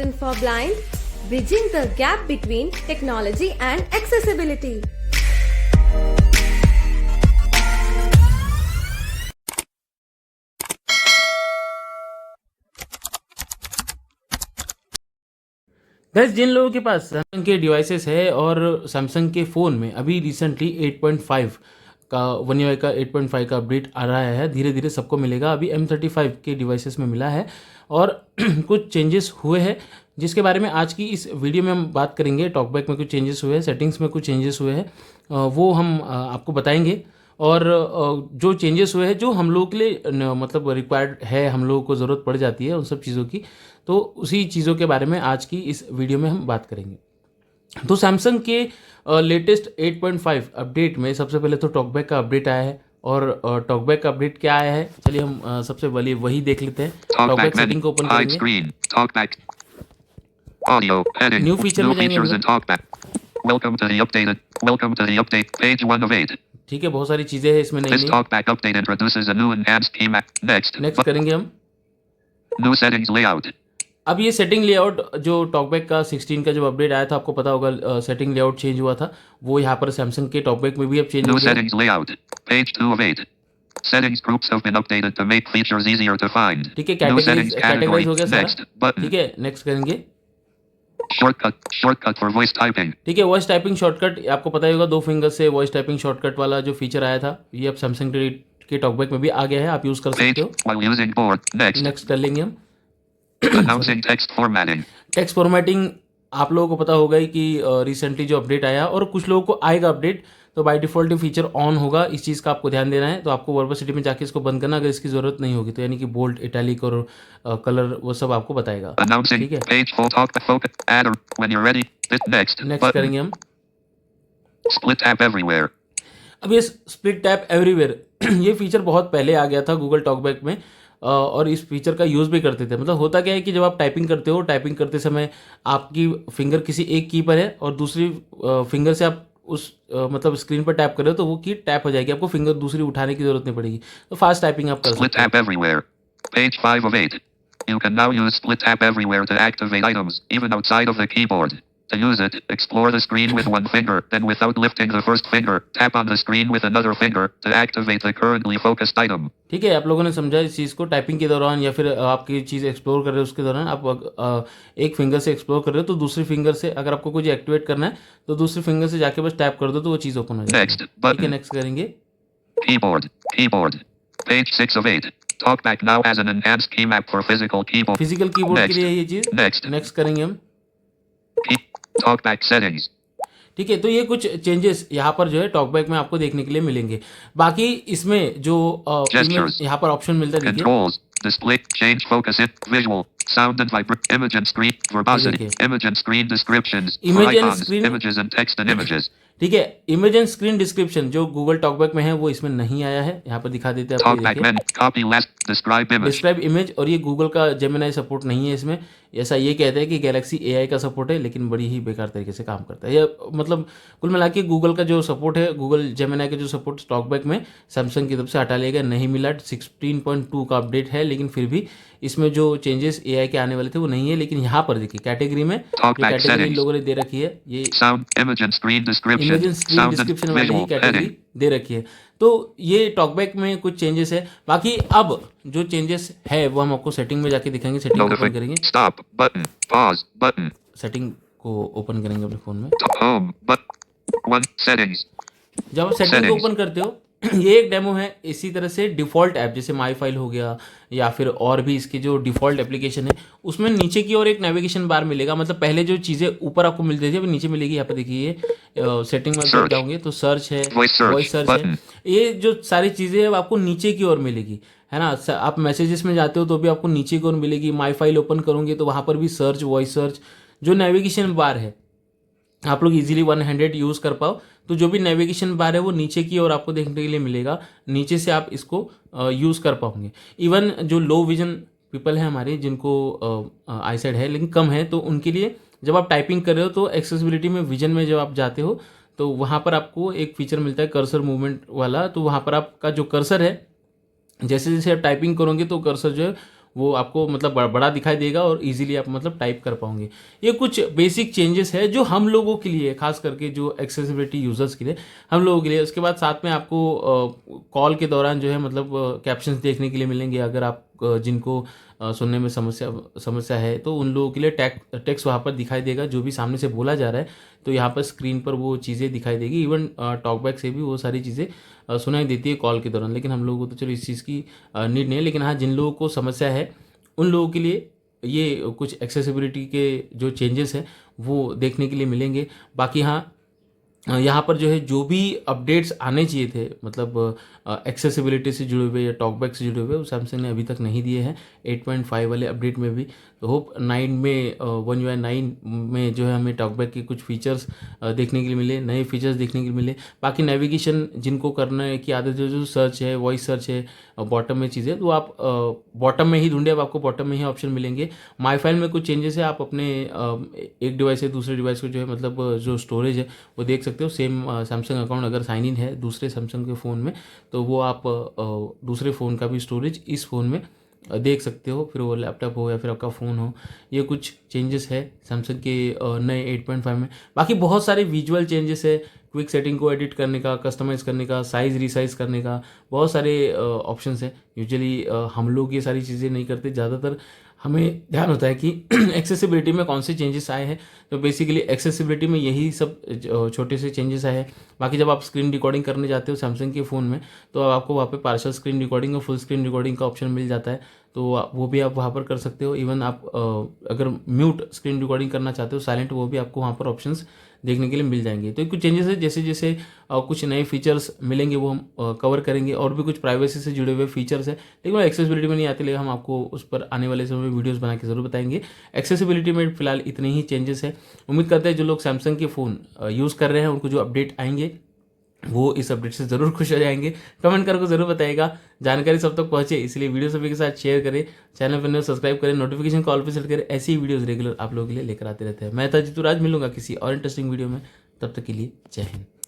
assistant for blind, bridging the gap between technology and accessibility. Gas जिन लोगों के पास Samsung के डिवाइसेस है और सैमसंग के फ़ोन में अभी रिसेंटली 8.5 का वन UI का 8.5 का अपडेट आ रहा है, धीरे धीरे सबको मिलेगा। अभी M35 के डिवाइसेस में मिला है और कुछ चेंजेस हुए हैं जिसके बारे में आज की इस वीडियो में हम बात करेंगे। टॉकबैक में कुछ चेंजेस हुए हैं, सेटिंग्स में कुछ चेंजेस हुए हैं, वो हम आपको बताएंगे। और जो चेंजेस हुए हैं जो हम लोगों के लिए मतलब रिक्वायर्ड है, हम लोगों को ज़रूरत पड़ जाती है उन सब चीज़ों की, तो उसी चीज़ों के बारे में आज की इस वीडियो में हम बात करेंगे। तो सैमसंग के लेटेस्ट 8.5 अपडेट में सबसे पहले तो टॉकबैक का अपडेट आया है। और टॉकबैक का अपडेट क्या आया है, चलिए हम सबसे पहले वही देख लेते हैं। टॉकबैक सेटिंग को ओपन करेंगे, न्यू फीचर में जाएंगे। ठीक है, बहुत सारी चीजें हैं इसमें नई। नेक्स्ट करेंगे हम। अब ये सेटिंग लेआउट जो टॉकबैक का 16 का जब अपडेट आया था, आपको पता होगा सेटिंग लेआउट चेंज हुआ था, वो यहाँ पर सैमसंग के टॉकबैक में भी अब चेंज हो गया। ठीक है, कैटेगराइज हो गया सारा। ठीक है, नेक्स्ट करेंगे। Shortcut for voice typing. ठीक है, वॉइस टाइपिंग शॉर्टकट आपको पता ही होगा, 2 फिंगर से वॉइस टाइपिंग शॉर्टकट वाला जो फीचर आया था, ये अब सैमसंग के टॉकबैक में भी आ गया है, आप यूज कर सकते हो। नेक्स्ट कर लेंगे हम। टेक्स्ट फॉर्मेटिंग आप लोगों को पता होगा ही कि रिसेंटली जो अपडेट आया, और कुछ लोगों को आएगा अपडेट, तो बाय डिफॉल्ट फीचर ऑन होगा। इस चीज़ का आपको ध्यान देना है, तो आपको वर्बसिटी में जाके इसको बंद करना अगर इसकी जरूरत नहीं होगी तो, यानी कि बोल्ड, इटैलिक और कलर वो सब आपको बताएगा। ठीक है, नेक्स्ट करेंगे हम। Split tab everywhere. अब ये स्प्लिट टैब एवरीवेयर ये फीचर बहुत पहले आ गया था गूगल टॉकबैक में, और इस फीचर का यूज़ भी करते थे। मतलब होता क्या है कि जब आप टाइपिंग करते हो, टाइपिंग करते समय आपकी फिंगर किसी एक की पर है और दूसरी फिंगर से आप उस मतलब स्क्रीन पर टैप कर रहे हो, तो वो की टैप हो जाएगी, आपको फिंगर दूसरी उठाने की जरूरत नहीं पड़ेगी, तो फास्ट टाइपिंग आप कर सकते हो। Page 5 of 8. You can now use split tap everywhere to activate items, even outside of the keyboard. To use it, explore the screen with one finger, then without lifting the first finger, tap on the screen with another finger to activate the currently focused item. ठीक है, आप लोगों ने समझा इस चीज़ को। Typing के दौरान या फिर आपकी चीज़ एक्सप्लोर कर रहे हो उसके दौरान आप एक फिंगर से एक्सप्लोर कर रहे हो, तो दूसरी फिंगर से अगर आपको कुछ एक्टिवेट करना है तो दूसरी फिंगर से जाके बस टैप कर दो तो वो चीज़ ओपन हो जाएगी। ठीक है, नेक्स्ट करेंगे। Keyboard. Page 6 of 8. TalkBack now has an enhanced key map for physical keyboard. Physical keyboard के लिए ये चीज़। नेक्स्ट करेंगे हम। TalkBack settings. ठीक है, तो ये कुछ चेंजेस यहाँ पर जो है टॉकबैक में आपको देखने के लिए मिलेंगे। बाकी इसमें जो यहाँ पर ऑप्शन मिलता है, Controls, display, change focus, visual, sound and vibrate, image and screen, verbosity, image and screen descriptions, icons, images and text and images. ठीक है, इमेज एंड स्क्रीन डिस्क्रिप्शन जो गूगल टॉकबैक में है वो इसमें नहीं आया है, यहाँ पर दिखा देते हैं आपको। डिस्क्राइब इमेज, और ये गूगल का जेमिनाई सपोर्ट नहीं है इसमें। ऐसा ये कहते हैं कि गैलेक्सी AI का सपोर्ट है, लेकिन बड़ी ही बेकार तरीके से काम करता है। ये मतलब कुल मिला के गूगल का जो सपोर्ट है, गूगल जेमिनाई का जो सपोर्ट टॉकबैक में सैमसंग की तरफ से हटा लिया गया, नहीं मिला। 16.2 का अपडेट है, लेकिन फिर भी इसमें जो चेंजेस AI के आने वाले थे वो नहीं है। लेकिन यहाँ पर देखिए कैटेगरी में कैटेगरी लोगों ने दे रखी है, ये इमेज एंड स्क्रीन डिस्क्रिप्शन वाली ही कैटेगरी दे रखी है। तो ये टॉकबैक में कुछ चेंजेस है। बाकी अब जो चेंजेस है वो हम आपको सेटिंग में जाके दिखाएंगे। सेटिंग ओपन करेंगे, stop button, pause button, setting को ओपन करेंगे अपने फोन में। Home button, settings. जब आप सेटिंग को ओपन करते हो, ये एक डेमो है। इसी तरह से डिफ़ॉल्ट ऐप जैसे माई फाइल हो गया या फिर और भी इसके जो डिफ़ॉल्ट एप्लीकेशन है, उसमें नीचे की ओर एक नेविगेशन बार मिलेगा। मतलब पहले जो चीज़ें ऊपर आपको मिलती थी अब नीचे मिलेगी। यहाँ पे देखिए सेटिंग में जाओगे तो सर्च है, वॉइस सर्च है, ये जो सारी चीज़ें हैं आपको नीचे की ओर मिलेगी, है ना। आप मैसेजेस में जाते हो तो भी आपको नीचे की ओर मिलेगी। माई फाइल ओपन करोगे तो वहाँ पर भी सर्च, वॉइस सर्च, जो नेविगेशन बार है आप लोग इजीली वन हैंडेड यूज़ कर पाओ, तो जो भी नेविगेशन बार है वो नीचे की ओर आपको देखने के लिए मिलेगा। नीचे से आप इसको यूज़ कर पाओगे। इवन जो लो विजन पीपल हैं हमारे, जिनको आई साइड है लेकिन कम है, तो उनके लिए जब आप टाइपिंग कर रहे हो तो एक्सेसिबिलिटी में विजन में जब आप जाते हो तो वहाँ पर आपको एक फीचर मिलता है कर्सर मूवमेंट वाला। तो वहाँ पर आपका जो कर्सर है, जैसे जैसे आप टाइपिंग करोगे तो कर्सर जो है वो आपको मतलब बड़ा दिखाई देगा और इजीली आप मतलब टाइप कर पाओगे। ये कुछ बेसिक चेंजेस है जो हम लोगों के लिए, खास करके जो एक्सेसिबिलिटी यूज़र्स के लिए, हम लोगों के लिए। उसके बाद साथ में आपको कॉल के दौरान जो है मतलब कैप्शंस देखने के लिए मिलेंगे। अगर आप जिनको सुनने में समस्या है तो उन लोगों के लिए टेक्स्ट वहाँ पर दिखाई देगा, जो भी सामने से बोला जा रहा है तो यहाँ पर स्क्रीन पर वो चीज़ें दिखाई देगी। इवन टॉकबैक से भी वो सारी चीज़ें सुनाई देती है कॉल के दौरान। लेकिन हम लोगों को तो चलो इस चीज़ की नीड नहीं है, लेकिन हाँ जिन लोगों को समस्या है उन लोगों के लिए ये कुछ एक्सेसिबिलिटी के जो चेंजेस हैं वो देखने के लिए मिलेंगे। बाकी हाँ यहाँ पर जो है जो भी अपडेट्स आने चाहिए थे मतलब एक्सेसिबिलिटी से जुड़े हुए या टॉकबैक से जुड़े हुए, वो सैमसंग ने अभी तक नहीं दिए हैं 8.5 वाले अपडेट में भी। तो होप 9 में One UI 9 में जो है हमें टॉकबैक के कुछ फीचर्स देखने के लिए मिले, नए फीचर्स देखने के लिए मिले। बाकी नेविगेशन जिनको करने की आदत है, जो सर्च है, वॉइस सर्च है, बॉटम में चीज़ें, तो आप बॉटम में ही ढूंढे, अब आपको बॉटम में ही ऑप्शन मिलेंगे। माई फाइल में कुछ चेंजेस है, आप अपने एक डिवाइस से दूसरे डिवाइस को जो है मतलब जो स्टोरेज है वो देख सकते हो। सेम सैमसंग अकाउंट अगर साइन इन है दूसरे सैमसंग के फ़ोन में तो वो आप दूसरे फ़ोन का भी स्टोरेज इस फ़ोन में देख सकते हो, फिर वो लैपटॉप हो या फिर आपका फ़ोन हो। ये कुछ चेंजेस है सैमसंग के नए 8.5 में। बाकी बहुत सारे विजुअल चेंजेस है, क्विक सेटिंग को एडिट करने का, कस्टमाइज़ करने का, साइज़ रिसाइज़ करने का, बहुत सारे ऑप्शंस हैं। यूजुअली हम लोग ये सारी चीज़ें नहीं करते, ज़्यादातर हमें ध्यान होता है कि एक्सेसिबिलिटी में कौन से चेंजेस आए हैं। तो बेसिकली एक्सेसिबिलिटी में यही सब छोटे से चेंजेस आए हैं। बाकी जब आप स्क्रीन रिकॉर्डिंग करने जाते हो सैमसंग के फ़ोन में तो आपको वहाँ पे पार्शियल स्क्रीन रिकॉर्डिंग और फुल स्क्रीन रिकॉर्डिंग का ऑप्शन मिल जाता है, तो वो भी आप वहाँ पर कर सकते हो। इवन आप अगर म्यूट स्क्रीन रिकॉर्डिंग करना चाहते हो, साइलेंट, वो भी आपको वहाँ पर ऑप्शंस देखने के लिए मिल जाएंगे। तो कुछ चेंजेस है, जैसे जैसे कुछ नए फीचर्स मिलेंगे वो हम कवर करेंगे। और भी कुछ प्राइवेसी से जुड़े हुए फीचर्स है, लेकिन वो एक्सेसिबिलिटी में नहीं आते, लेकिन हम आपको उस पर आने वाले समय में वीडियोस बना के ज़रूर बताएंगे। एक्सेसिबिलिटी में फिलहाल इतने ही चेंजेस है। उम्मीद करते हैं जो लोग सैमसंग के फ़ोन यूज़ कर रहे हैं उनको जो अपडेट आएंगे वो इस अपडेट से ज़रूर खुश हो जाएंगे। कमेंट करके ज़रूर बताइएगा, जानकारी सब तक पहुंचे इसलिए वीडियो सभी के साथ शेयर करें, चैनल पर सब्सक्राइब करें, नोटिफिकेशन कॉल पर सेट करें। ऐसी ही वीडियोस रेगुलर आप लोगों के लिए लेकर आते रहते हैं। मैं था जीतू राज, मिलूंगा किसी और इंटरेस्टिंग वीडियो में, तब तक के लिए जय हिंद।